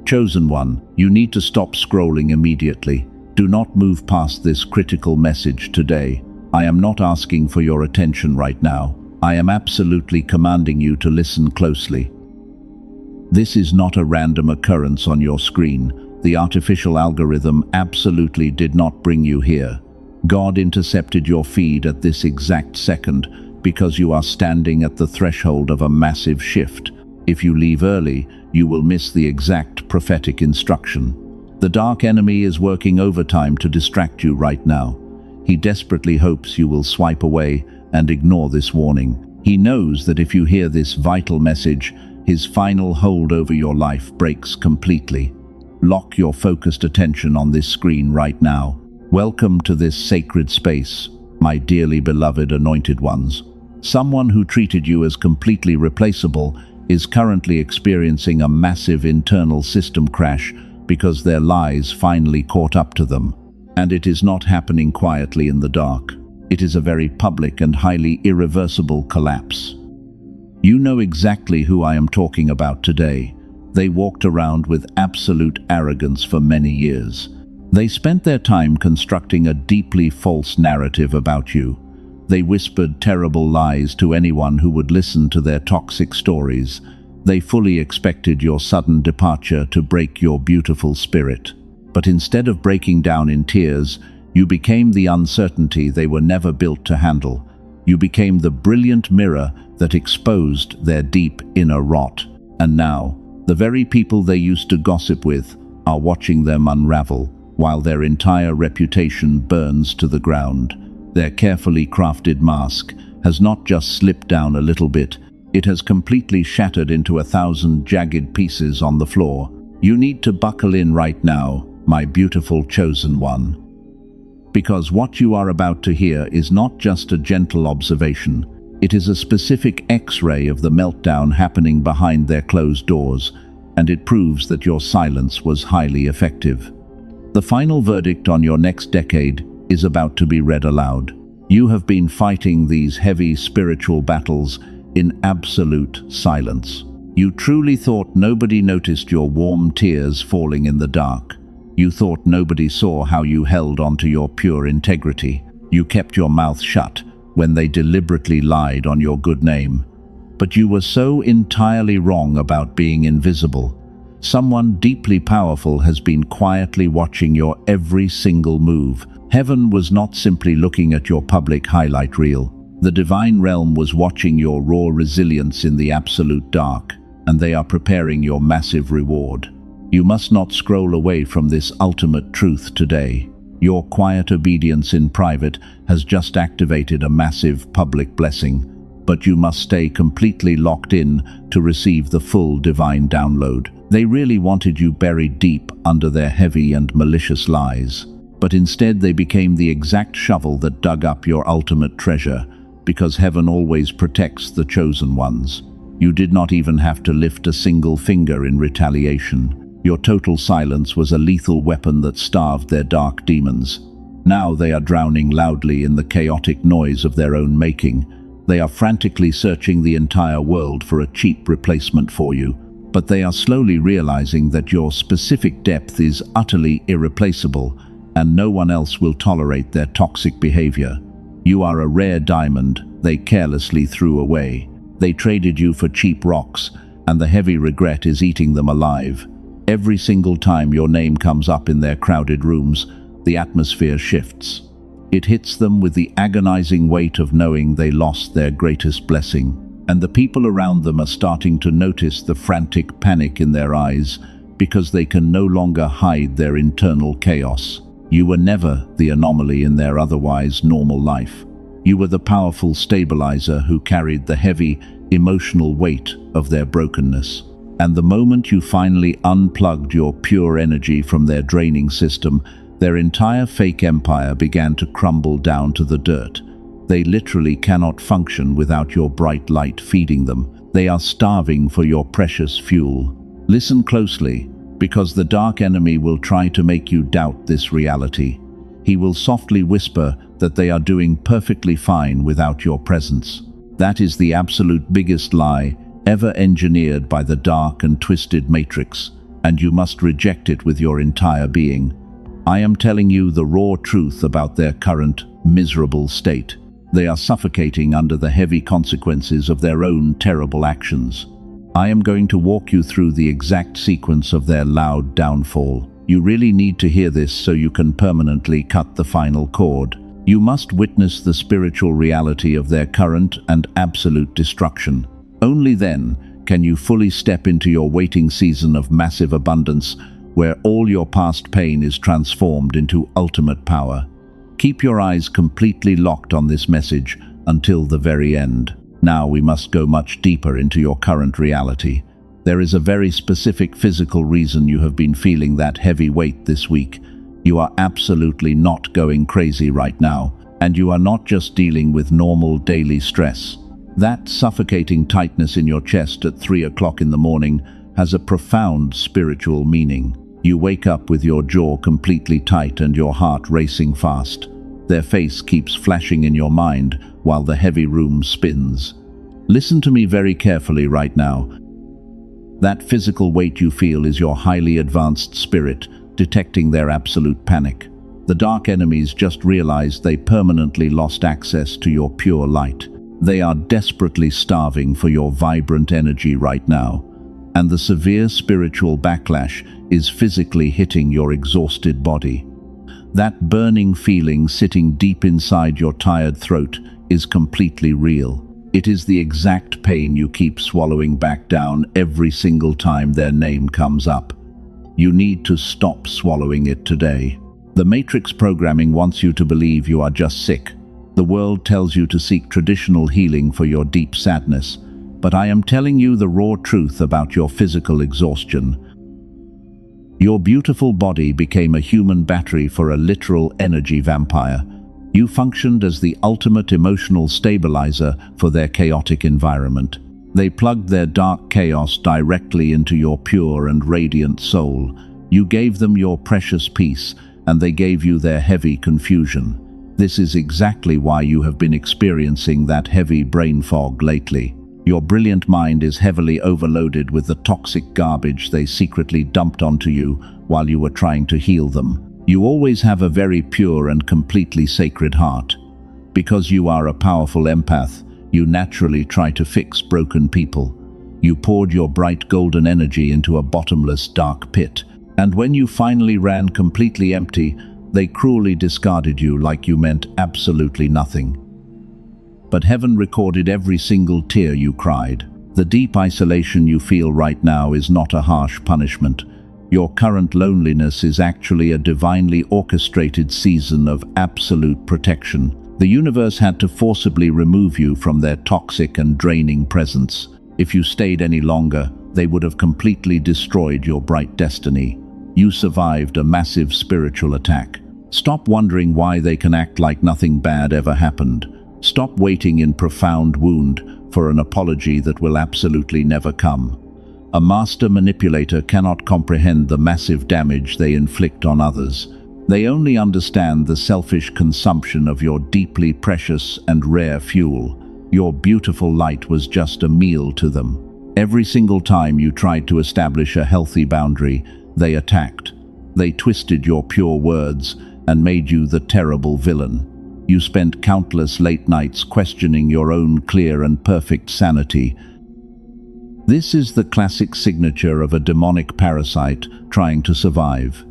Chosen One, you need to stop scrolling immediately. Do not move past this critical message today. I am not asking for your attention right now. I am absolutely commanding you to listen closely. This is not a random occurrence on your screen. The artificial algorithm absolutely did not bring you here. God intercepted your feed at this exact second because you are standing at the threshold of a massive shift. If you leave early, you will miss the exact prophetic instruction. The dark enemy is working overtime to distract you right now. He desperately hopes you will swipe away and ignore this warning. He knows that if you hear this vital message, his final hold over your life breaks completely. Lock your focused attention on this screen right now. Welcome to this sacred space, my dearly beloved anointed ones. Someone who treated you as completely replaceable is currently experiencing a massive internal system crash because their lies finally caught up to them. And it is not happening quietly in the dark. It is a very public and highly irreversible collapse. You know exactly who I am talking about today. They walked around with absolute arrogance for many years. They spent their time constructing a deeply false narrative about you. They whispered terrible lies to anyone who would listen to their toxic stories. They fully expected your sudden departure to break your beautiful spirit. But instead of breaking down in tears, you became the uncertainty they were never built to handle. You became the brilliant mirror that exposed their deep inner rot. And now, the very people they used to gossip with are watching them unravel, while their entire reputation burns to the ground. Their carefully crafted mask has not just slipped down a little bit, it has completely shattered into 1,000 jagged pieces on the floor. You need to buckle in right now, my beautiful chosen one. Because what you are about to hear is not just a gentle observation, it is a specific X-ray of the meltdown happening behind their closed doors, and it proves that your silence was highly effective. The final verdict on your next decade is about to be read aloud. You have been fighting these heavy spiritual battles in absolute silence. You truly thought nobody noticed your warm tears falling in the dark. You thought nobody saw how you held onto your pure integrity. You kept your mouth shut when they deliberately lied on your good name. But you were so entirely wrong about being invisible. Someone deeply powerful has been quietly watching your every single move. Heaven was not simply looking at your public highlight reel. The divine realm was watching your raw resilience in the absolute dark, and they are preparing your massive reward. You must not scroll away from this ultimate truth today. Your quiet obedience in private has just activated a massive public blessing, but you must stay completely locked in to receive the full divine download. They really wanted you buried deep under their heavy and malicious lies. But instead they became the exact shovel that dug up your ultimate treasure, because heaven always protects the chosen ones. You did not even have to lift a single finger in retaliation. Your total silence was a lethal weapon that starved their dark demons. Now they are drowning loudly in the chaotic noise of their own making. They are frantically searching the entire world for a cheap replacement for you, but they are slowly realizing that your specific depth is utterly irreplaceable, and no one else will tolerate their toxic behavior. You are a rare diamond they carelessly threw away. They traded you for cheap rocks, and the heavy regret is eating them alive. Every single time your name comes up in their crowded rooms, the atmosphere shifts. It hits them with the agonizing weight of knowing they lost their greatest blessing, and the people around them are starting to notice the frantic panic in their eyes because they can no longer hide their internal chaos. You were never the anomaly in their otherwise normal life. You were the powerful stabilizer who carried the heavy, emotional weight of their brokenness. And the moment you finally unplugged your pure energy from their draining system, their entire fake empire began to crumble down to the dirt. They literally cannot function without your bright light feeding them. They are starving for your precious fuel. Listen closely, because the dark enemy will try to make you doubt this reality. He will softly whisper that they are doing perfectly fine without your presence. That is the absolute biggest lie ever engineered by the dark and twisted matrix. and you must reject it with your entire being. I am telling you the raw truth about their current, miserable state. They are suffocating under the heavy consequences of their own terrible actions. I am going to walk you through the exact sequence of their loud downfall. You really need to hear this so you can permanently cut the final cord. You must witness the spiritual reality of their current and absolute destruction. Only then can you fully step into your waiting season of massive abundance, where all your past pain is transformed into ultimate power. Keep your eyes completely locked on this message until the very end. Now we must go much deeper into your current reality. There is a very specific physical reason you have been feeling that heavy weight this week. You are absolutely not going crazy right now, and you are not just dealing with normal daily stress. That suffocating tightness in your chest at 3 o'clock in the morning has a profound spiritual meaning. You wake up with your jaw completely tight and your heart racing fast. Their face keeps flashing in your mind while the heavy room spins. Listen to me very carefully right now. That physical weight you feel is your highly advanced spirit detecting their absolute panic. The dark enemies just realized they permanently lost access to your pure light. They are desperately starving for your vibrant energy right now, and the severe spiritual backlash is physically hitting your exhausted body. That burning feeling sitting deep inside your tired throat is completely real. It is the exact pain you keep swallowing back down every single time their name comes up. You need to stop swallowing it today. The Matrix programming wants you to believe you are just sick. The world tells you to seek traditional healing for your deep sadness, but I am telling you the raw truth about your physical exhaustion. Your beautiful body became a human battery for a literal energy vampire. You functioned as the ultimate emotional stabilizer for their chaotic environment. They plugged their dark chaos directly into your pure and radiant soul. You gave them your precious peace, and they gave you their heavy confusion. This is exactly why you have been experiencing that heavy brain fog lately. Your brilliant mind is heavily overloaded with the toxic garbage they secretly dumped onto you while you were trying to heal them. You always have a very pure and completely sacred heart. Because you are a powerful empath, you naturally try to fix broken people. You poured your bright golden energy into a bottomless dark pit, and when you finally ran completely empty, they cruelly discarded you like you meant absolutely nothing. But heaven recorded every single tear you cried. The deep isolation you feel right now is not a harsh punishment. Your current loneliness is actually a divinely orchestrated season of absolute protection. The universe had to forcibly remove you from their toxic and draining presence. If you stayed any longer, they would have completely destroyed your bright destiny. You survived a massive spiritual attack. Stop wondering why they can act like nothing bad ever happened. Stop waiting in profound wound for an apology that will absolutely never come. A master manipulator cannot comprehend the massive damage they inflict on others. They only understand the selfish consumption of your deeply precious and rare fuel. Your beautiful light was just a meal to them. Every single time you tried to establish a healthy boundary, they attacked. They twisted your pure words and made you the terrible villain. You spent countless late nights questioning your own clear and perfect sanity. This is the classic signature of a demonic parasite trying to survive.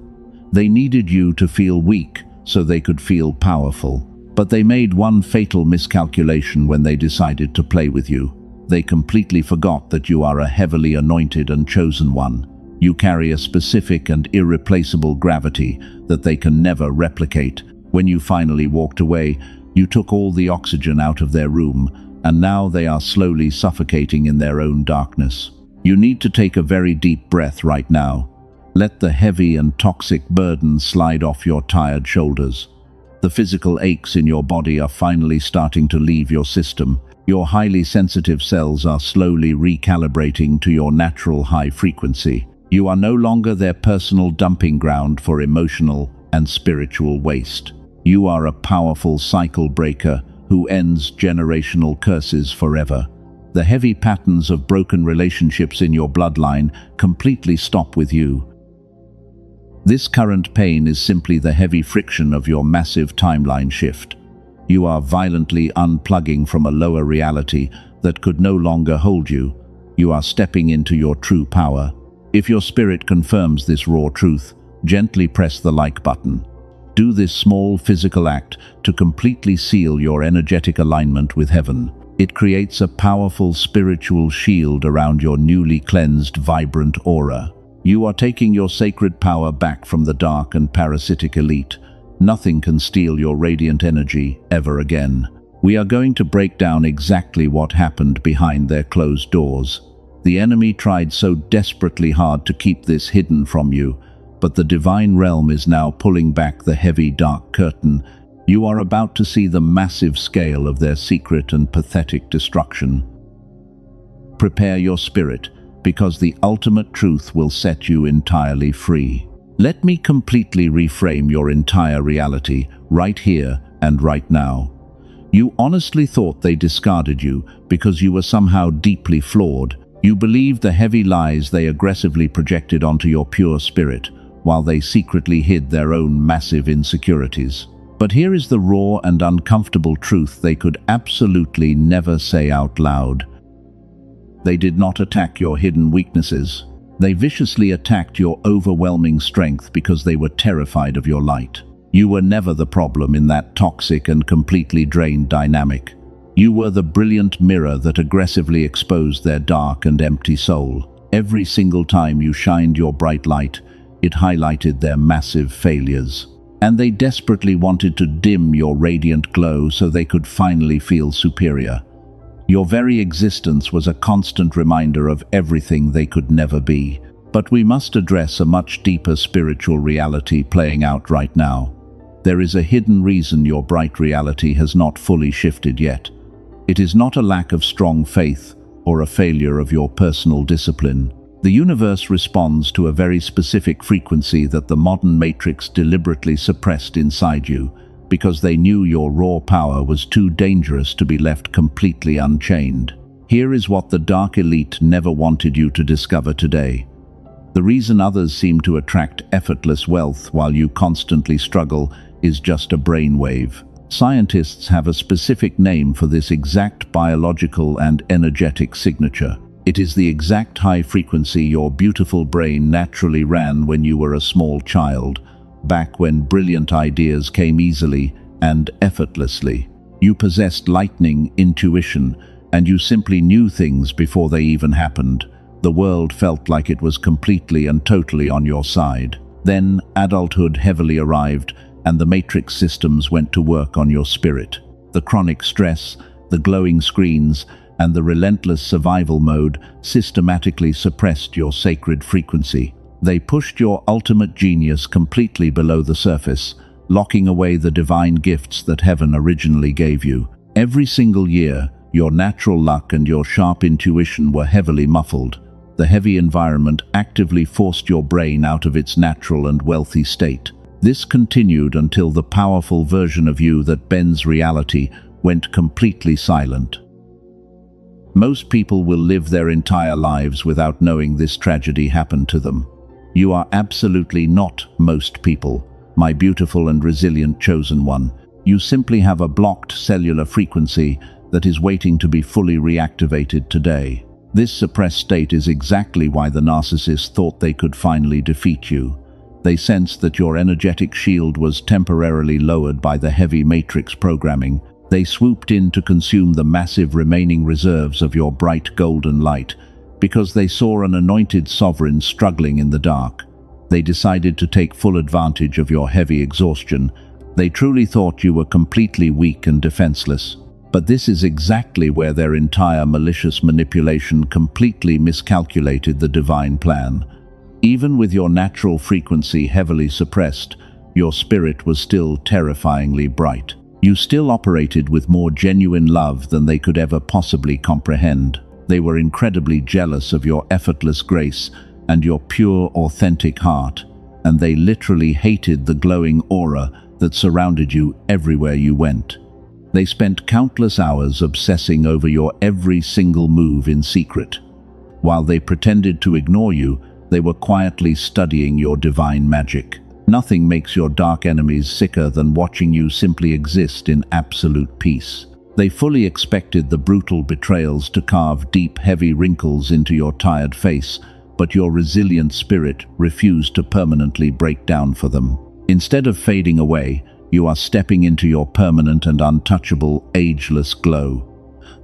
They needed you to feel weak so they could feel powerful. But they made one fatal miscalculation when they decided to play with you. They completely forgot that you are a heavily anointed and chosen one. You carry a specific and irreplaceable gravity that they can never replicate. When you finally walked away, you took all the oxygen out of their room, and now they are slowly suffocating in their own darkness. You need to take a very deep breath right now. Let the heavy and toxic burden slide off your tired shoulders. The physical aches in your body are finally starting to leave your system. Your highly sensitive cells are slowly recalibrating to your natural high frequency. You are no longer their personal dumping ground for emotional and spiritual waste. You are a powerful cycle breaker who ends generational curses forever. The heavy patterns of broken relationships in your bloodline completely stop with you. This current pain is simply the heavy friction of your massive timeline shift. You are violently unplugging from a lower reality that could no longer hold you. You are stepping into your true power. If your spirit confirms this raw truth, gently press the like button. Do this small physical act to completely seal your energetic alignment with heaven. It creates a powerful spiritual shield around your newly cleansed, vibrant aura. You are taking your sacred power back from the dark and parasitic elite. Nothing can steal your radiant energy ever again. We are going to break down exactly what happened behind their closed doors. The enemy tried so desperately hard to keep this hidden from you, but the divine realm is now pulling back the heavy dark curtain. You are about to see the massive scale of their secret and pathetic destruction. Prepare your spirit, because the ultimate truth will set you entirely free. Let me completely reframe your entire reality, right here and right now. You honestly thought they discarded you because you were somehow deeply flawed. You believed the heavy lies they aggressively projected onto your pure spirit, while they secretly hid their own massive insecurities. But here is the raw and uncomfortable truth they could absolutely never say out loud. They did not attack your hidden weaknesses. They viciously attacked your overwhelming strength because they were terrified of your light. You were never the problem in that toxic and completely drained dynamic. You were the brilliant mirror that aggressively exposed their dark and empty soul. Every single time you shined your bright light, it highlighted their massive failures. And they desperately wanted to dim your radiant glow so they could finally feel superior. Your very existence was a constant reminder of everything they could never be. But we must address a much deeper spiritual reality playing out right now. There is a hidden reason your bright reality has not fully shifted yet. It is not a lack of strong faith or a failure of your personal discipline. The universe responds to a very specific frequency that the modern matrix deliberately suppressed inside you, because they knew your raw power was too dangerous to be left completely unchained. Here is what the dark elite never wanted you to discover today. The reason others seem to attract effortless wealth while you constantly struggle is just a brainwave. Scientists have a specific name for this exact biological and energetic signature. It is the exact high frequency your beautiful brain naturally ran when you were a small child, back when brilliant ideas came easily and effortlessly. You possessed lightning intuition, and you simply knew things before they even happened. The world felt like it was completely and totally on your side. Then adulthood heavily arrived, and the matrix systems went to work on your spirit. The chronic stress, the glowing screens, and the relentless survival mode systematically suppressed your sacred frequency. They pushed your ultimate genius completely below the surface, locking away the divine gifts that heaven originally gave you. Every single year, your natural luck and your sharp intuition were heavily muffled. The heavy environment actively forced your brain out of its natural and wealthy state. This continued until the powerful version of you that bends reality went completely silent. Most people will live their entire lives without knowing this tragedy happened to them. You are absolutely not most people, my beautiful and resilient chosen one. You simply have a blocked cellular frequency that is waiting to be fully reactivated today. This suppressed state is exactly why the narcissist thought they could finally defeat you. They sensed that your energetic shield was temporarily lowered by the heavy matrix programming. They swooped in to consume the massive remaining reserves of your bright golden light, because they saw an anointed sovereign struggling in the dark. They decided to take full advantage of your heavy exhaustion. They truly thought you were completely weak and defenseless. But this is exactly where their entire malicious manipulation completely miscalculated the divine plan. Even with your natural frequency heavily suppressed, your spirit was still terrifyingly bright. You still operated with more genuine love than they could ever possibly comprehend. They were incredibly jealous of your effortless grace and your pure, authentic heart, and they literally hated the glowing aura that surrounded you everywhere you went. They spent countless hours obsessing over your every single move in secret. While they pretended to ignore you, they were quietly studying your divine magic. Nothing makes your dark enemies sicker than watching you simply exist in absolute peace. They fully expected the brutal betrayals to carve deep, heavy wrinkles into your tired face, but your resilient spirit refused to permanently break down for them. Instead of fading away, you are stepping into your permanent and untouchable, ageless glow.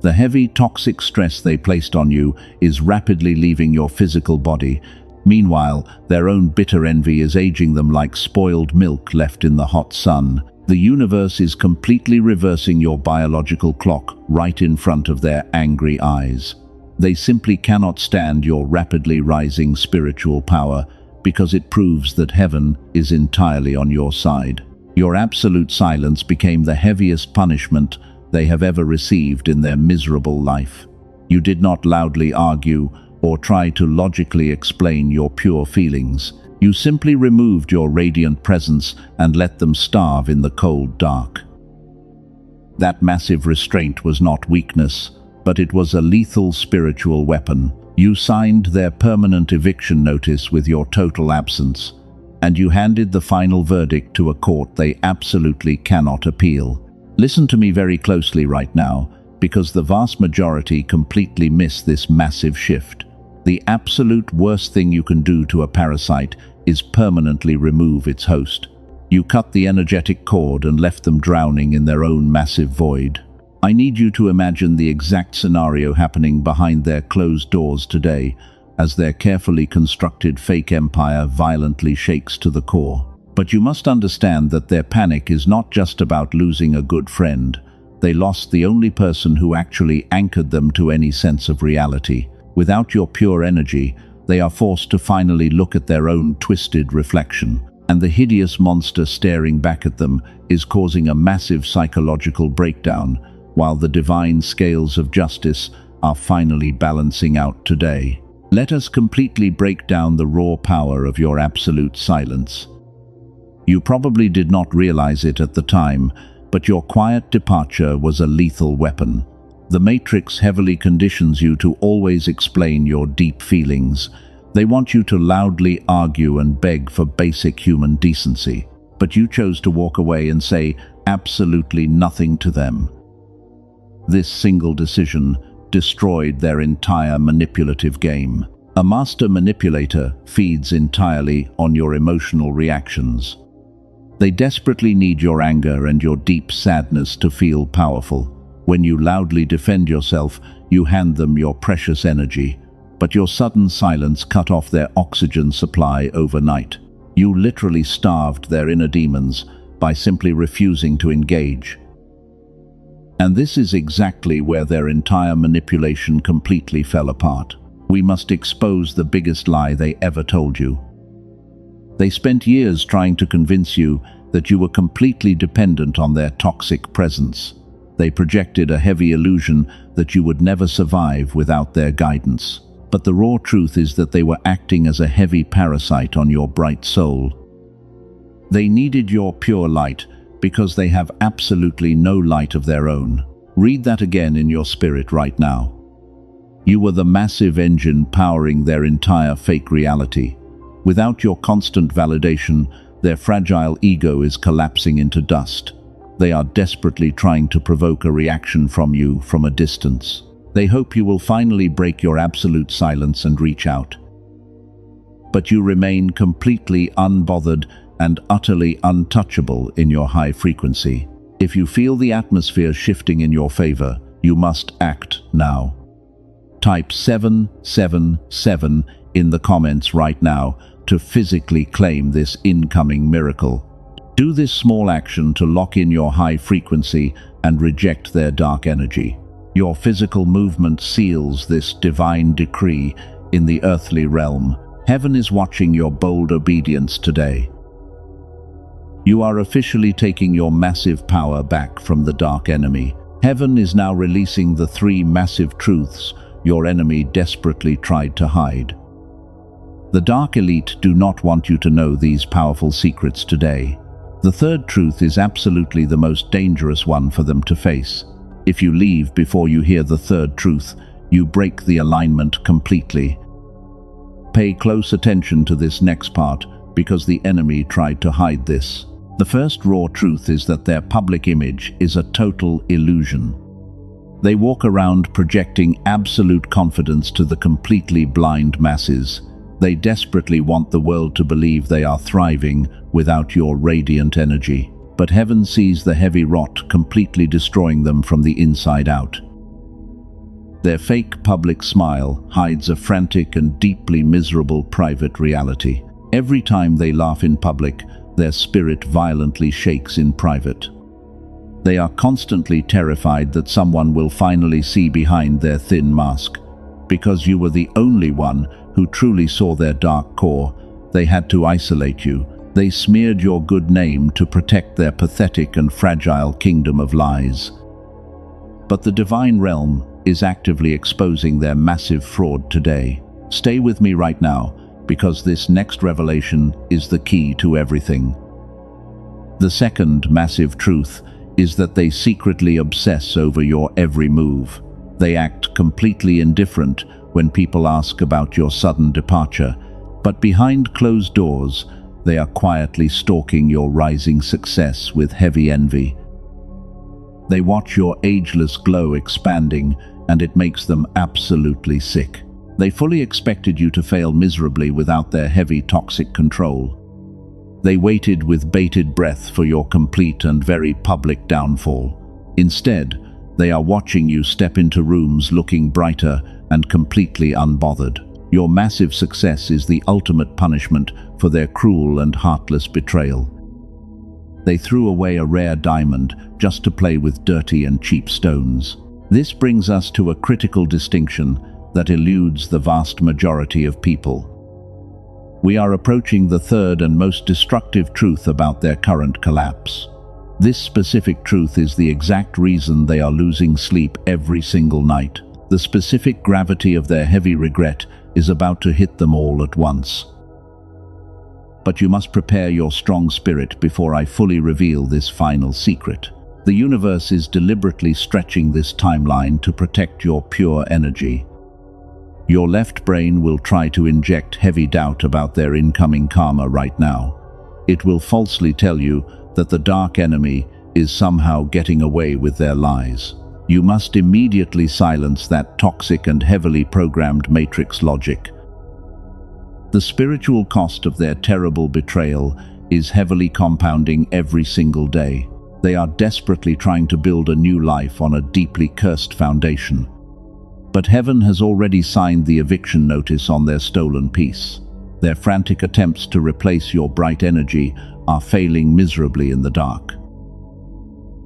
The heavy, toxic stress they placed on you is rapidly leaving your physical body. Meanwhile, their own bitter envy is aging them like spoiled milk left in the hot sun. The universe is completely reversing your biological clock right in front of their angry eyes. They simply cannot stand your rapidly rising spiritual power because it proves that heaven is entirely on your side. Your absolute silence became the heaviest punishment they have ever received in their miserable life. You did not loudly argue or try to logically explain your pure feelings. You simply removed your radiant presence and let them starve in the cold dark. That massive restraint was not weakness, but it was a lethal spiritual weapon. You signed their permanent eviction notice with your total absence, and you handed the final verdict to a court they absolutely cannot appeal. Listen to me very closely right now, because the vast majority completely miss this massive shift. The absolute worst thing you can do to a parasite is permanently remove its host. You cut the energetic cord and left them drowning in their own massive void. I need you to imagine the exact scenario happening behind their closed doors today, as their carefully constructed fake empire violently shakes to the core. But you must understand that their panic is not just about losing a good friend. They lost the only person who actually anchored them to any sense of reality. Without your pure energy, they are forced to finally look at their own twisted reflection. And the hideous monster staring back at them is causing a massive psychological breakdown, while the divine scales of justice are finally balancing out today. Let us completely break down the raw power of your absolute silence. You probably did not realize it at the time, but your quiet departure was a lethal weapon. The Matrix heavily conditions you to always explain your deep feelings. They want you to loudly argue and beg for basic human decency, but you chose to walk away and say absolutely nothing to them. This single decision destroyed their entire manipulative game. A master manipulator feeds entirely on your emotional reactions. They desperately need your anger and your deep sadness to feel powerful. When you loudly defend yourself, you hand them your precious energy, but your sudden silence cut off their oxygen supply overnight. You literally starved their inner demons by simply refusing to engage. And this is exactly where their entire manipulation completely fell apart. We must expose the biggest lie they ever told you. They spent years trying to convince you that you were completely dependent on their toxic presence. They projected a heavy illusion that you would never survive without their guidance. But the raw truth is that they were acting as a heavy parasite on your bright soul. They needed your pure light because they have absolutely no light of their own. Read that again in your spirit right now. You were the massive engine powering their entire fake reality. Without your constant validation, their fragile ego is collapsing into dust. They are desperately trying to provoke a reaction from you from a distance. They hope you will finally break your absolute silence and reach out. But you remain completely unbothered and utterly untouchable in your high frequency. If you feel the atmosphere shifting in your favor, you must act now. Type 777 in the comments right now to physically claim this incoming miracle. Do this small action to lock in your high frequency and reject their dark energy. Your physical movement seals this divine decree in the earthly realm. Heaven is watching your bold obedience today. You are officially taking your massive power back from the dark enemy. Heaven is now releasing the 3 massive truths your enemy desperately tried to hide. The dark elite do not want you to know these powerful secrets today. The third truth is absolutely the most dangerous one for them to face. If you leave before you hear the third truth, you break the alignment completely. Pay close attention to this next part, because the enemy tried to hide this. The first raw truth is that their public image is a total illusion. They walk around projecting absolute confidence to the completely blind masses. They desperately want the world to believe they are thriving without your radiant energy. But heaven sees the heavy rot completely destroying them from the inside out. Their fake public smile hides a frantic and deeply miserable private reality. Every time they laugh in public, their spirit violently shakes in private. They are constantly terrified that someone will finally see behind their thin mask. Because you were the only one who truly saw their dark core, they had to isolate you. They smeared your good name to protect their pathetic and fragile kingdom of lies. But the divine realm is actively exposing their massive fraud today. Stay with me right now, because this next revelation is the key to everything. The second massive truth is that they secretly obsess over your every move. They act completely indifferent when people ask about your sudden departure, but behind closed doors, they are quietly stalking your rising success with heavy envy. They watch your ageless glow expanding, and it makes them absolutely sick. They fully expected you to fail miserably without their heavy toxic control. They waited with bated breath for your complete and very public downfall. Instead, they are watching you step into rooms looking brighter and completely unbothered. Your massive success is the ultimate punishment for their cruel and heartless betrayal. They threw away a rare diamond just to play with dirty and cheap stones. This brings us to a critical distinction that eludes the vast majority of people. We are approaching the third and most destructive truth about their current collapse. This specific truth is the exact reason they are losing sleep every single night. The specific gravity of their heavy regret is about to hit them all at once. But you must prepare your strong spirit before I fully reveal this final secret. The universe is deliberately stretching this timeline to protect your pure energy. Your left brain will try to inject heavy doubt about their incoming karma right now. It will falsely tell you that the dark enemy is somehow getting away with their lies. You must immediately silence that toxic and heavily programmed matrix logic. The spiritual cost of their terrible betrayal is heavily compounding every single day. They are desperately trying to build a new life on a deeply cursed foundation. But heaven has already signed the eviction notice on their stolen peace. Their frantic attempts to replace your bright energy are failing miserably in the dark.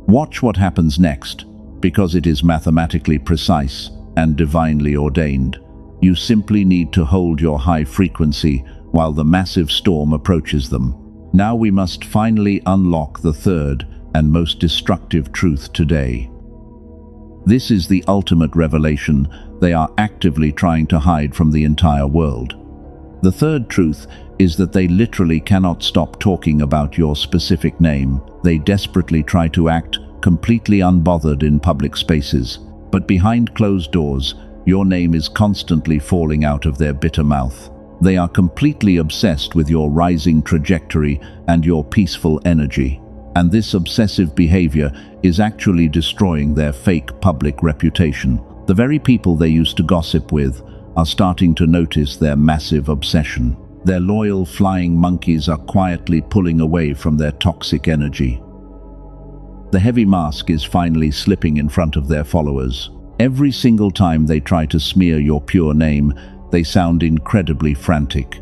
Watch what happens next, because it is mathematically precise and divinely ordained. You simply need to hold your high frequency while the massive storm approaches them. Now we must finally unlock the third and most destructive truth today. This is the ultimate revelation they are actively trying to hide from the entire world. The third truth is that they literally cannot stop talking about your specific name. They desperately try to act completely unbothered in public spaces, but behind closed doors, your name is constantly falling out of their bitter mouth. They are completely obsessed with your rising trajectory and your peaceful energy. And this obsessive behavior is actually destroying their fake public reputation. The very people they used to gossip with are starting to notice their massive obsession. Their loyal flying monkeys are quietly pulling away from their toxic energy. The heavy mask is finally slipping in front of their followers. Every single time they try to smear your pure name, they sound incredibly frantic.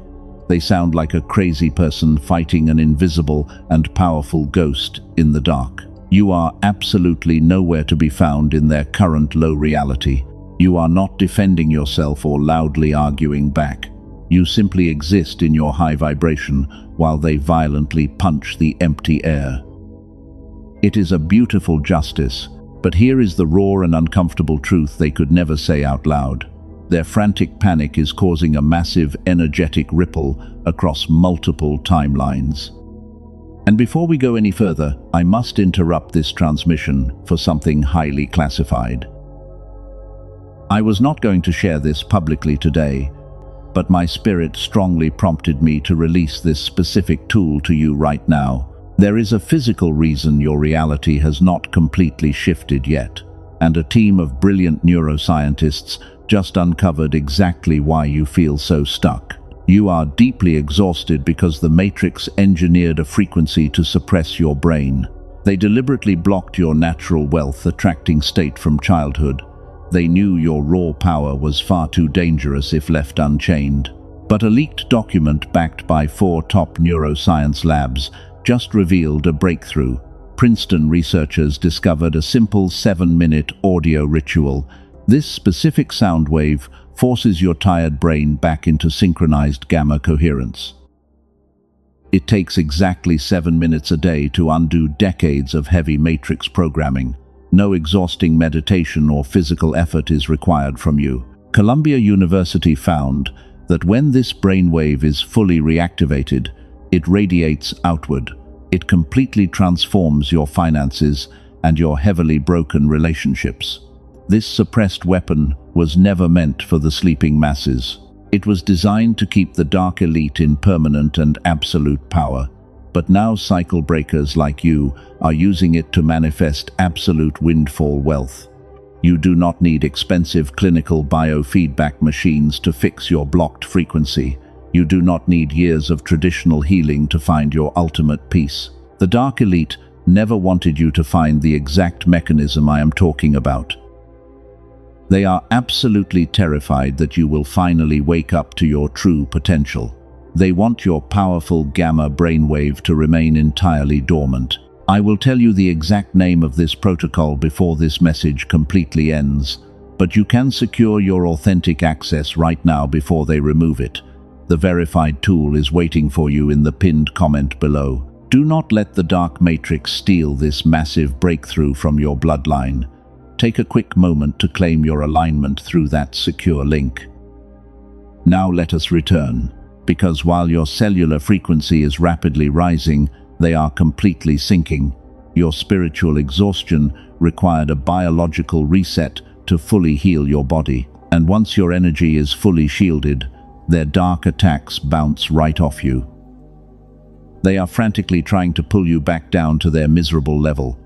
They sound like a crazy person fighting an invisible and powerful ghost in the dark. You are absolutely nowhere to be found in their current low reality. You are not defending yourself or loudly arguing back. You simply exist in your high vibration while they violently punch the empty air. It is a beautiful justice, but here is the raw and uncomfortable truth they could never say out loud. Their frantic panic is causing a massive energetic ripple across multiple timelines. And before we go any further, I must interrupt this transmission for something highly classified. I was not going to share this publicly today, but my spirit strongly prompted me to release this specific tool to you right now. There is a physical reason your reality has not completely shifted yet, and a team of brilliant neuroscientists just uncovered exactly why you feel so stuck. You are deeply exhausted because the Matrix engineered a frequency to suppress your brain. They deliberately blocked your natural wealth-attracting state from childhood. They knew your raw power was far too dangerous if left unchained. But a leaked document backed by 4 top neuroscience labs just revealed a breakthrough. Princeton researchers discovered a simple 7-minute audio ritual. This specific sound wave forces your tired brain back into synchronized gamma coherence. It takes exactly 7 minutes a day to undo decades of heavy matrix programming. No exhausting meditation or physical effort is required from you. Columbia University found that when this brainwave is fully reactivated, it radiates outward. It completely transforms your finances and your heavily broken relationships. This suppressed weapon was never meant for the sleeping masses. It was designed to keep the dark elite in permanent and absolute power. But now cycle breakers like you are using it to manifest absolute windfall wealth. You do not need expensive clinical biofeedback machines to fix your blocked frequency. You do not need years of traditional healing to find your ultimate peace. The dark elite never wanted you to find the exact mechanism I am talking about. They are absolutely terrified that you will finally wake up to your true potential. They want your powerful gamma brainwave to remain entirely dormant. I will tell you the exact name of this protocol before this message completely ends, but you can secure your authentic access right now before they remove it. The verified tool is waiting for you in the pinned comment below. Do not let the dark matrix steal this massive breakthrough from your bloodline. Take a quick moment to claim your alignment through that secure link. Now let us return, because while your cellular frequency is rapidly rising, they are completely sinking. Your spiritual exhaustion required a biological reset to fully heal your body, and once your energy is fully shielded, their dark attacks bounce right off you. They are frantically trying to pull you back down to their miserable level.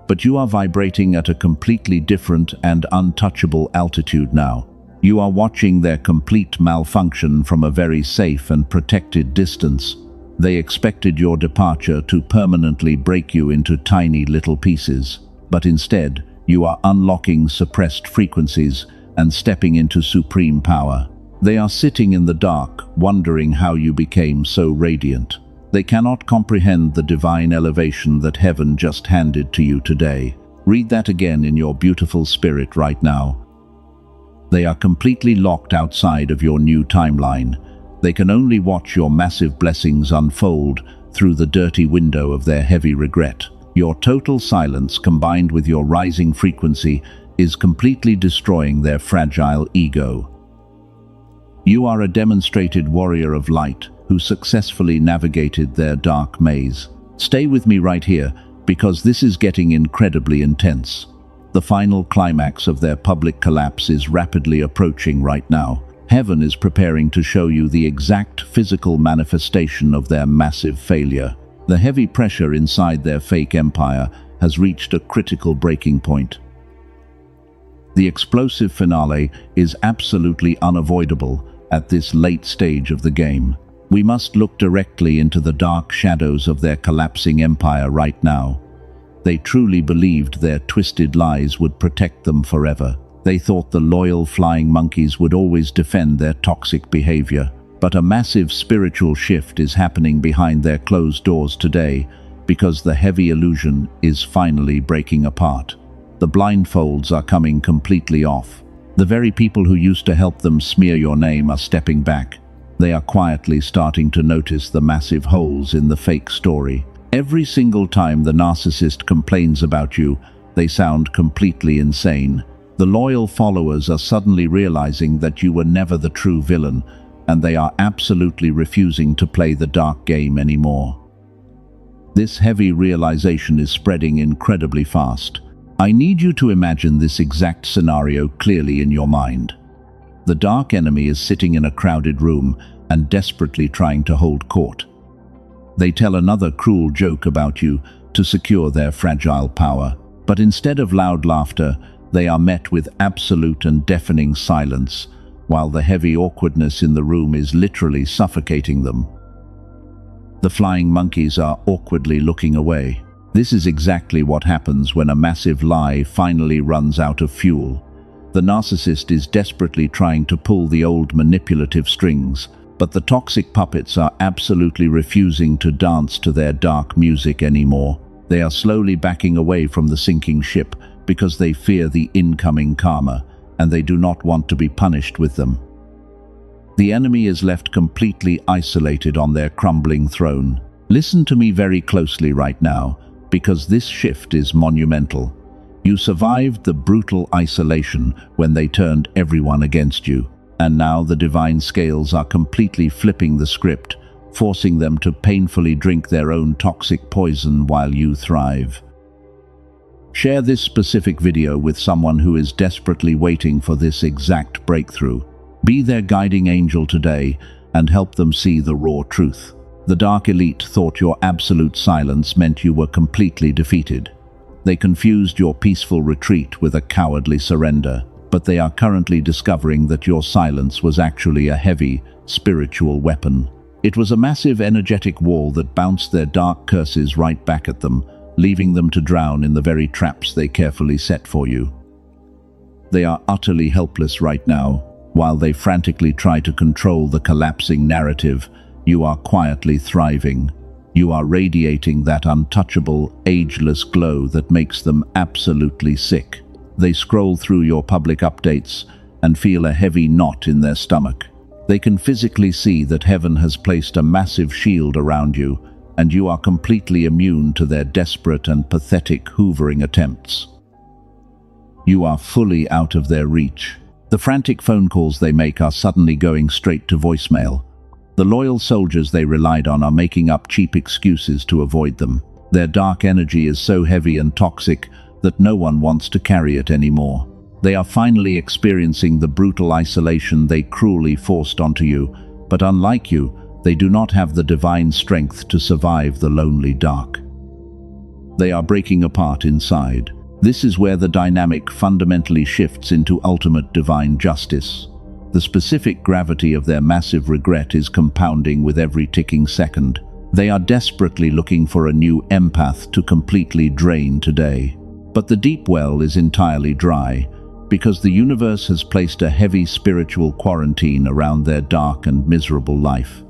But you are vibrating at a completely different and untouchable altitude now. You are watching their complete malfunction from a very safe and protected distance. They expected your departure to permanently break you into tiny little pieces, but instead, you are unlocking suppressed frequencies and stepping into supreme power. They are sitting in the dark, wondering how you became so radiant. They cannot comprehend the divine elevation that heaven just handed to you today. Read that again in your beautiful spirit right now. They are completely locked outside of your new timeline. They can only watch your massive blessings unfold through the dirty window of their heavy regret. Your total silence combined with your rising frequency is completely destroying their fragile ego. You are a demonstrated warrior of light who successfully navigated their dark maze. Stay with me right here, because this is getting incredibly intense. The final climax of their public collapse is rapidly approaching right now. Heaven is preparing to show you the exact physical manifestation of their massive failure. The heavy pressure inside their fake empire has reached a critical breaking point. The explosive finale is absolutely unavoidable at this late stage of the game. We must look directly into the dark shadows of their collapsing empire right now. They truly believed their twisted lies would protect them forever. They thought the loyal flying monkeys would always defend their toxic behavior. But a massive spiritual shift is happening behind their closed doors today, because the heavy illusion is finally breaking apart. The blindfolds are coming completely off. The very people who used to help them smear your name are stepping back. They are quietly starting to notice the massive holes in the fake story. Every single time the narcissist complains about you, they sound completely insane. The loyal followers are suddenly realizing that you were never the true villain, and they are absolutely refusing to play the dark game anymore. This heavy realization is spreading incredibly fast. I need you to imagine this exact scenario clearly in your mind. The dark enemy is sitting in a crowded room and desperately trying to hold court. They tell another cruel joke about you to secure their fragile power, but instead of loud laughter, they are met with absolute and deafening silence, while the heavy awkwardness in the room is literally suffocating them. The flying monkeys are awkwardly looking away. This is exactly what happens when a massive lie finally runs out of fuel. The narcissist is desperately trying to pull the old manipulative strings, but the toxic puppets are absolutely refusing to dance to their dark music anymore. They are slowly backing away from the sinking ship because they fear the incoming karma, and they do not want to be punished with them. The enemy is left completely isolated on their crumbling throne. Listen to me very closely right now, because this shift is monumental. You survived the brutal isolation when they turned everyone against you, and now the divine scales are completely flipping the script, forcing them to painfully drink their own toxic poison while you thrive. Share this specific video with someone who is desperately waiting for this exact breakthrough. Be their guiding angel today and help them see the raw truth. The Dark Elite thought your absolute silence meant you were completely defeated. They confused your peaceful retreat with a cowardly surrender, but they are currently discovering that your silence was actually a heavy, spiritual weapon. It was a massive energetic wall that bounced their dark curses right back at them, leaving them to drown in the very traps they carefully set for you. They are utterly helpless right now. While they frantically try to control the collapsing narrative, you are quietly thriving. You are radiating that untouchable, ageless glow that makes them absolutely sick. They scroll through your public updates and feel a heavy knot in their stomach. They can physically see that heaven has placed a massive shield around you, and you are completely immune to their desperate and pathetic hoovering attempts. You are fully out of their reach. The frantic phone calls they make are suddenly going straight to voicemail. The loyal soldiers they relied on are making up cheap excuses to avoid them. Their dark energy is so heavy and toxic that no one wants to carry it anymore. They are finally experiencing the brutal isolation they cruelly forced onto you, but unlike you, they do not have the divine strength to survive the lonely dark. They are breaking apart inside. This is where the dynamic fundamentally shifts into ultimate divine justice. The specific gravity of their massive regret is compounding with every ticking second. They are desperately looking for a new empath to completely drain today. But the deep well is entirely dry, because the universe has placed a heavy spiritual quarantine around their dark and miserable life.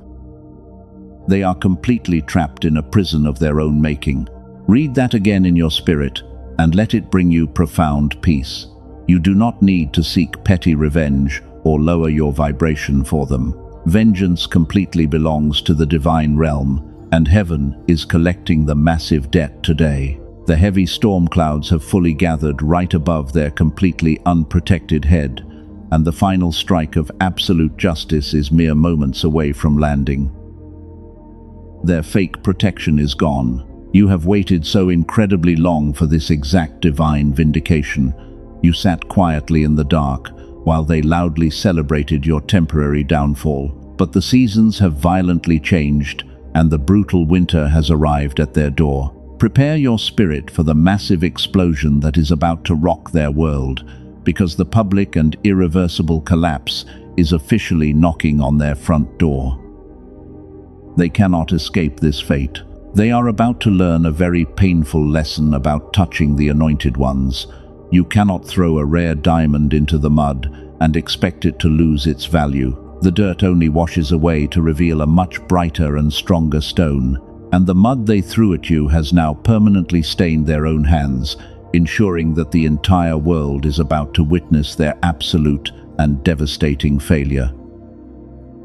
They are completely trapped in a prison of their own making. Read that again in your spirit, and let it bring you profound peace. You do not need to seek petty revenge or lower your vibration for them. Vengeance completely belongs to the divine realm, and heaven is collecting the massive debt today. The heavy storm clouds have fully gathered right above their completely unprotected head, and the final strike of absolute justice is mere moments away from landing. Their fake protection is gone. You have waited so incredibly long for this exact divine vindication. You sat quietly in the dark while they loudly celebrated your temporary downfall. But the seasons have violently changed, and the brutal winter has arrived at their door. Prepare your spirit for the massive explosion that is about to rock their world, because the public and irreversible collapse is officially knocking on their front door. They cannot escape this fate. They are about to learn a very painful lesson about touching the anointed ones. You cannot throw a rare diamond into the mud and expect it to lose its value. The dirt only washes away to reveal a much brighter and stronger stone, and the mud they threw at you has now permanently stained their own hands, ensuring that the entire world is about to witness their absolute and devastating failure.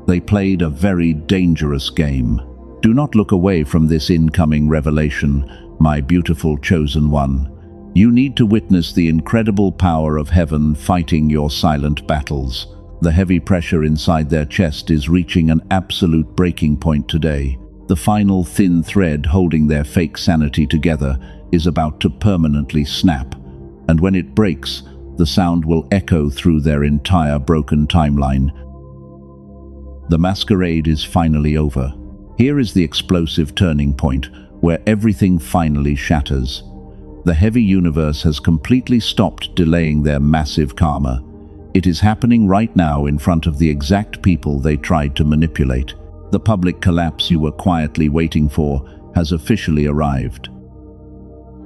They played a very dangerous game. Do not look away from this incoming revelation, my beautiful chosen one. You need to witness the incredible power of heaven fighting your silent battles. The heavy pressure inside their chest is reaching an absolute breaking point today. The final thin thread holding their fake sanity together is about to permanently snap, and when it breaks, the sound will echo through their entire broken timeline. The masquerade is finally over. Here is the explosive turning point, where everything finally shatters. The heavy universe has completely stopped delaying their massive karma. It is happening right now in front of the exact people they tried to manipulate. The public collapse you were quietly waiting for has officially arrived.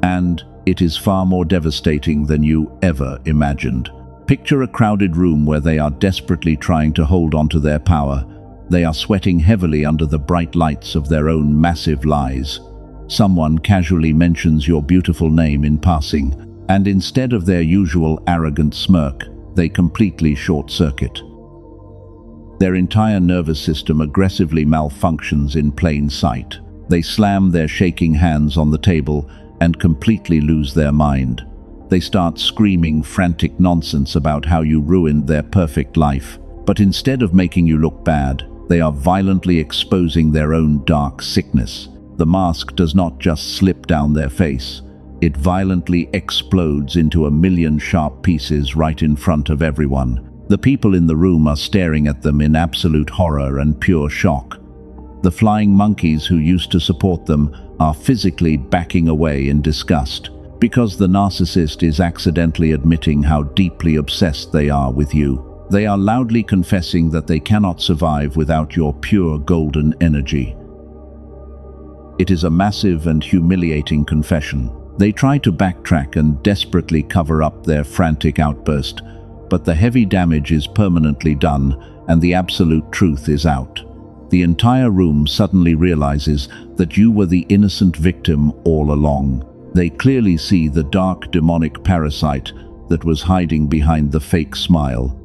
And it is far more devastating than you ever imagined. Picture a crowded room where they are desperately trying to hold on to their power. They are sweating heavily under the bright lights of their own massive lies. Someone casually mentions your beautiful name in passing, and instead of their usual arrogant smirk, they completely short-circuit. Their entire nervous system aggressively malfunctions in plain sight. They slam their shaking hands on the table and completely lose their mind. They start screaming frantic nonsense about how you ruined their perfect life. But instead of making you look bad, they are violently exposing their own dark sickness. The mask does not just slip down their face. It violently explodes into a million sharp pieces right in front of everyone. The people in the room are staring at them in absolute horror and pure shock. The flying monkeys who used to support them are physically backing away in disgust, because the narcissist is accidentally admitting how deeply obsessed they are with you. They are loudly confessing that they cannot survive without your pure golden energy. It is a massive and humiliating confession. They try to backtrack and desperately cover up their frantic outburst, but the heavy damage is permanently done and the absolute truth is out. The entire room suddenly realizes that you were the innocent victim all along. They clearly see the dark demonic parasite that was hiding behind the fake smile.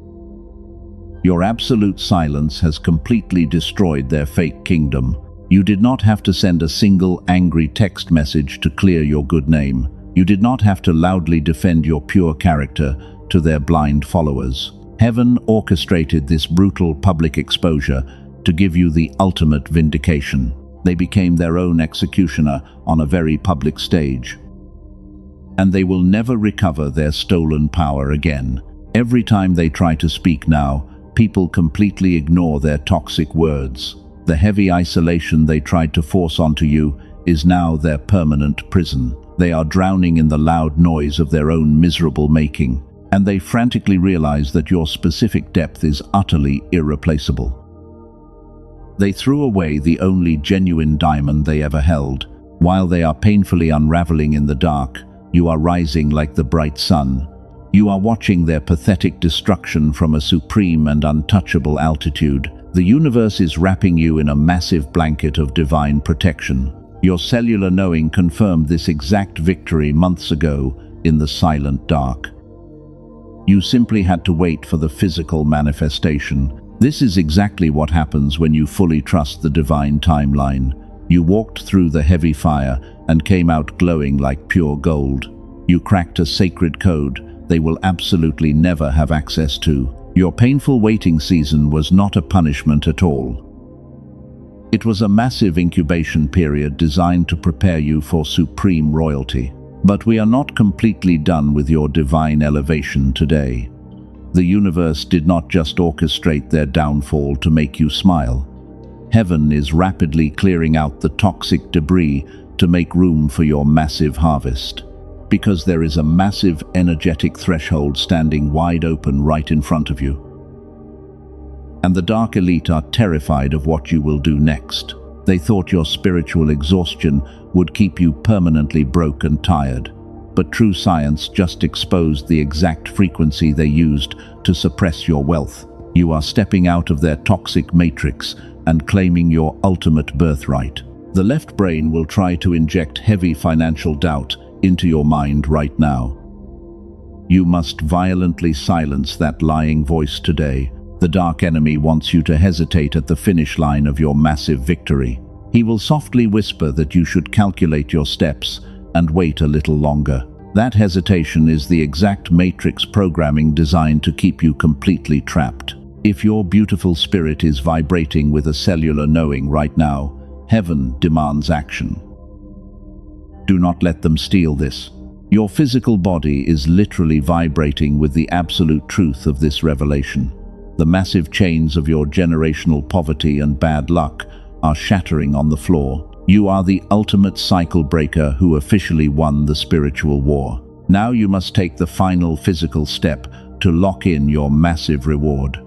Your absolute silence has completely destroyed their fake kingdom. You did not have to send a single angry text message to clear your good name. You did not have to loudly defend your pure character to their blind followers. Heaven orchestrated this brutal public exposure to give you the ultimate vindication. They became their own executioner on a very public stage. And they will never recover their stolen power again. Every time they try to speak now, people completely ignore their toxic words. The heavy isolation they tried to force onto you is now their permanent prison. They are drowning in the loud noise of their own miserable making, and they frantically realize that your specific depth is utterly irreplaceable. They threw away the only genuine diamond they ever held. While they are painfully unraveling in the dark, you are rising like the bright sun. You are watching their pathetic destruction from a supreme and untouchable altitude. The universe is wrapping you in a massive blanket of divine protection. Your cellular knowing confirmed this exact victory months ago in the silent dark. You simply had to wait for the physical manifestation. This is exactly what happens when you fully trust the divine timeline. You walked through the heavy fire and came out glowing like pure gold. You cracked a sacred code they will absolutely never have access to. Your painful waiting season was not a punishment at all. It was a massive incubation period designed to prepare you for supreme royalty. But we are not completely done with your divine elevation today. The universe did not just orchestrate their downfall to make you smile. Heaven is rapidly clearing out the toxic debris to make room for your massive harvest. Because there is a massive energetic threshold standing wide open right in front of you. And the dark elite are terrified of what you will do next. They thought your spiritual exhaustion would keep you permanently broke and tired. But true science just exposed the exact frequency they used to suppress your wealth. You are stepping out of their toxic matrix and claiming your ultimate birthright. The left brain will try to inject heavy financial doubt into your mind right now. You must violently silence that lying voice today. The dark enemy wants you to hesitate at the finish line of your massive victory. He will softly whisper that you should calculate your steps and wait a little longer. That hesitation is the exact matrix programming designed to keep you completely trapped. If your beautiful spirit is vibrating with a cellular knowing right now, Heaven demands action. Do not let them steal this. Your physical body is literally vibrating with the absolute truth of this revelation. The massive chains of your generational poverty and bad luck are shattering on the floor. You are the ultimate cycle breaker who officially won the spiritual war. Now you must take the final physical step to lock in your massive reward.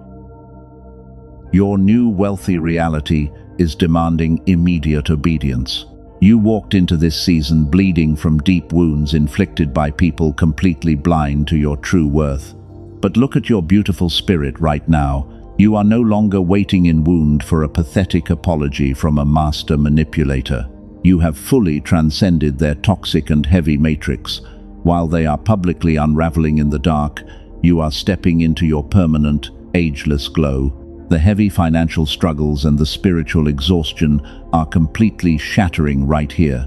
Your new wealthy reality is demanding immediate obedience. You walked into this season bleeding from deep wounds inflicted by people completely blind to your true worth. But look at your beautiful spirit right now. You are no longer waiting in wound for a pathetic apology from a master manipulator. You have fully transcended their toxic and heavy matrix. While they are publicly unraveling in the dark, you are stepping into your permanent, ageless glow. The heavy financial struggles and the spiritual exhaustion are completely shattering right here.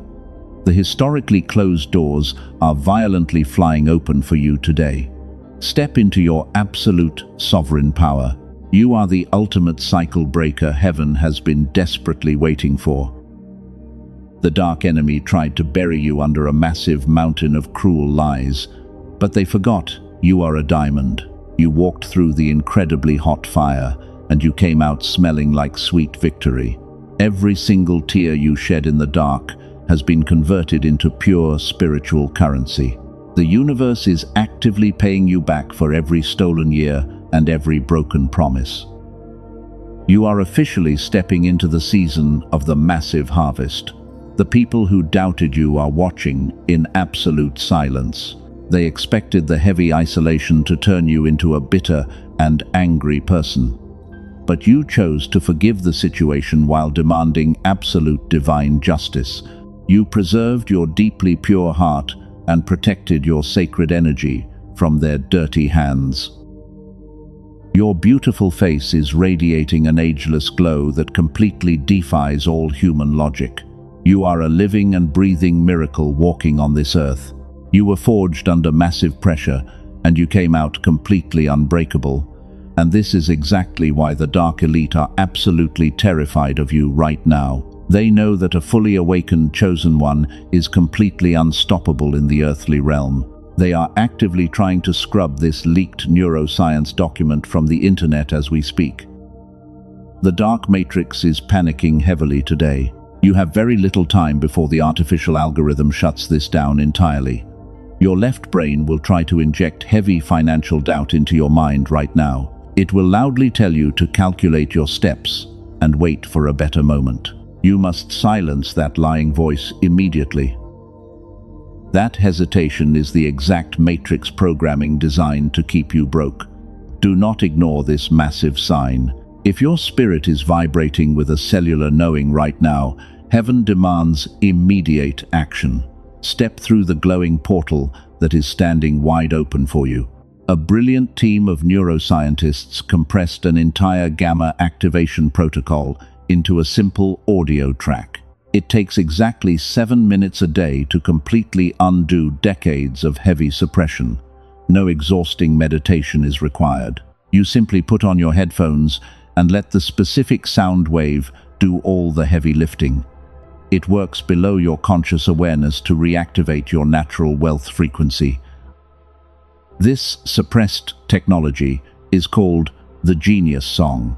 The historically closed doors are violently flying open for you today. Step into your absolute sovereign power. You are the ultimate cycle breaker heaven has been desperately waiting for. The dark enemy tried to bury you under a massive mountain of cruel lies, but they forgot you are a diamond. You walked through the incredibly hot fire, and you came out smelling like sweet victory. Every single tear you shed in the dark has been converted into pure spiritual currency. The universe is actively paying you back for every stolen year and every broken promise. You are officially stepping into the season of the massive harvest. The people who doubted you are watching in absolute silence. They expected the heavy isolation to turn you into a bitter and angry person. But you chose to forgive the situation while demanding absolute divine justice. You preserved your deeply pure heart and protected your sacred energy from their dirty hands. Your beautiful face is radiating an ageless glow that completely defies all human logic. You are a living and breathing miracle walking on this earth. You were forged under massive pressure, and you came out completely unbreakable. And this is exactly why the Dark Elite are absolutely terrified of you right now. They know that a fully awakened Chosen One is completely unstoppable in the earthly realm. They are actively trying to scrub this leaked neuroscience document from the internet as we speak. The Dark Matrix is panicking heavily today. You have very little time before the artificial algorithm shuts this down entirely. Your left brain will try to inject heavy financial doubt into your mind right now. It will loudly tell you to calculate your steps and wait for a better moment. You must silence that lying voice immediately. That hesitation is the exact matrix programming designed to keep you broke. Do not ignore this massive sign. If your spirit is vibrating with a cellular knowing right now, heaven demands immediate action. Step through the glowing portal that is standing wide open for you. A brilliant team of neuroscientists compressed an entire gamma activation protocol into a simple audio track. It takes exactly 7 minutes a day to completely undo decades of heavy suppression. No exhausting meditation is required. You simply put on your headphones and let the specific sound wave do all the heavy lifting. It works below your conscious awareness to reactivate your natural wealth frequency. This suppressed technology is called the Genius Song.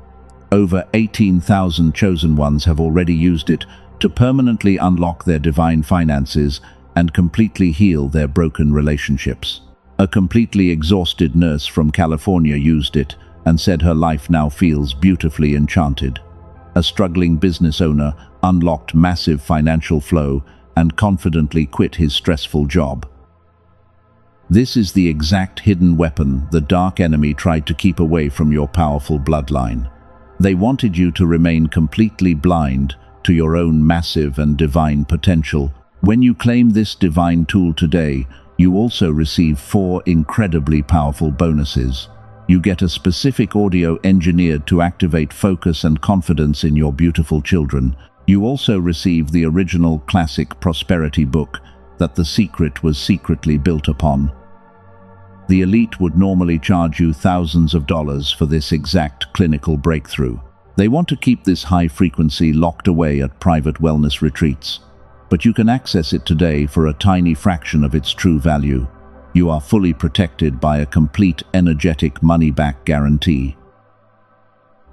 Over 18,000 chosen ones have already used it to permanently unlock their divine finances and completely heal their broken relationships. A completely exhausted nurse from California used it and said her life now feels beautifully enchanted. A struggling business owner unlocked massive financial flow and confidently quit his stressful job. This is the exact hidden weapon the dark enemy tried to keep away from your powerful bloodline. They wanted you to remain completely blind to your own massive and divine potential. When you claim this divine tool today, you also receive 4 incredibly powerful bonuses. You get a specific audio engineered to activate focus and confidence in your beautiful children. You also receive the original classic prosperity book that The Secret was secretly built upon. The elite would normally charge you thousands of dollars for this exact clinical breakthrough. They want to keep this high frequency locked away at private wellness retreats. But you can access it today for a tiny fraction of its true value. You are fully protected by a complete energetic money-back guarantee.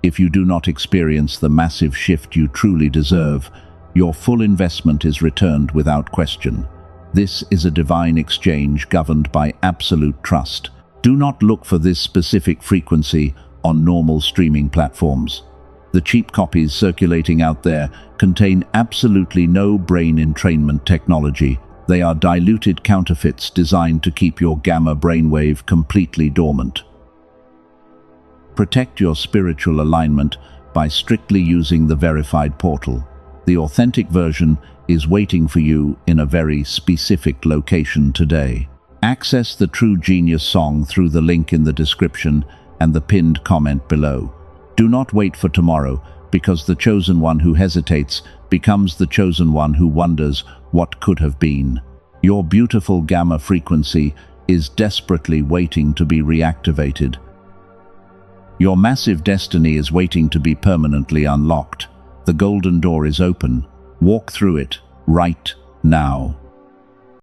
If you do not experience the massive shift you truly deserve, your full investment is returned without question. This is a divine exchange governed by absolute trust. Do not look for this specific frequency on normal streaming platforms. The cheap copies circulating out there contain absolutely no brain entrainment technology. They are diluted counterfeits designed to keep your gamma brainwave completely dormant. Protect your spiritual alignment by strictly using the verified portal. The authentic version is waiting for you in a very specific location today. Access the True Genius song through the link in the description and the pinned comment below. Do not wait for tomorrow, because the chosen one who hesitates becomes the chosen one who wonders what could have been. Your beautiful gamma frequency is desperately waiting to be reactivated. Your massive destiny is waiting to be permanently unlocked. The golden door is open. Walk through it right now.